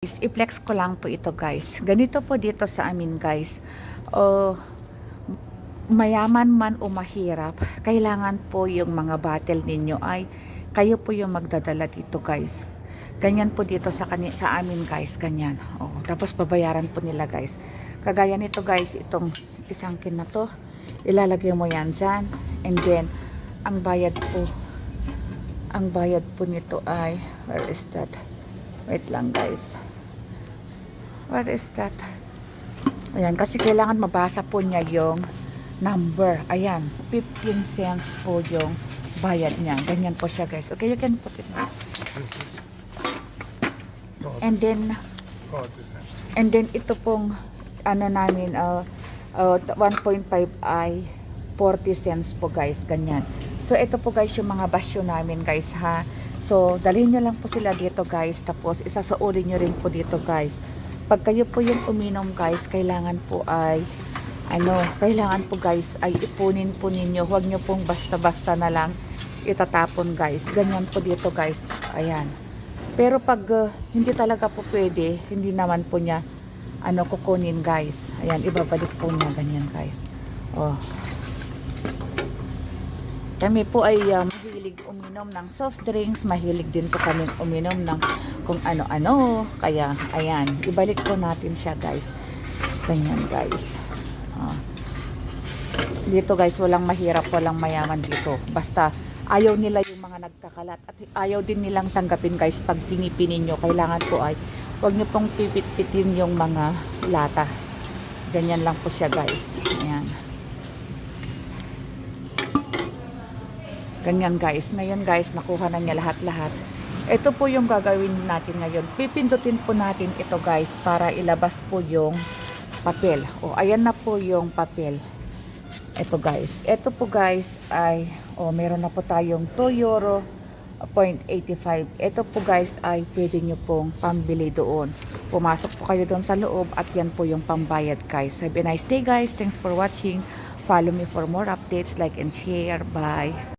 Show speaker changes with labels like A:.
A: I-flex ko lang po ito guys. Ganito po dito sa amin guys. Uh, Mayaman man o mahirap, kailangan po yung mga bottle ninyo ay kayo po yung magdadala dito guys. Ganyan po dito sa amin guys, ganyan. Oh, tapos babayaran po nila guys. Kagaya nito guys, itong isang kin na to, ilalagay mo yan dyan. And then, ang bayad po nito ay, where is that? Wait lang guys. What is that? Ayan, kasi kailangan mabasa po niya yung number. Ayan, 15 cents po yung bayad niya. Ganyan po siya guys. Okay, you can put it now. And then ito pong ano namin 1.5 ay 40 cents po guys, ganyan. So ito po guys yung mga basyo namin guys ha. So dalhin nyo lang po sila dito guys, tapos isasauli nyo rin po dito guys. Pag kayo po yung uminom guys, kailangan po guys ay ipunin po ninyo. Huwag nyo pong basta-basta na lang itatapon guys. Ganyan po dito guys. Ayan. Pero pag hindi talaga po pwede, hindi naman po niya kukunin guys. Ayan, ibabalik po niya ganyan guys. Oh. Kami po ay mahilig uminom ng soft drinks, mahilig din po kami uminom ng kung ano-ano. Kaya, ayan, ibalik po natin siya guys. Ganyan guys. Dito guys, walang mahirap, walang mayaman dito. Basta, ayaw nila yung mga nagkakalat. At ayaw din nilang tanggapin guys pag pinipinin nyo. Kailangan po ay, huwag nyo pong pipit-pitin yung mga lata. Ganyan lang po siya guys. Ayan. Ganyan guys. Ngayon guys, nakuha na niya lahat-lahat. Ito po yung gagawin natin ngayon. Pipindutin po natin ito guys para ilabas po yung papel. O, ayan na po yung papel. Ito guys. Ito po guys ay, meron na po tayong 2 euro 0.85. Ito po guys ay pwede nyo pong pambili doon. Pumasok po kayo doon sa loob at yan po yung pambayad guys. Have a nice day guys. Thanks for watching. Follow me for more updates. Like and share. Bye.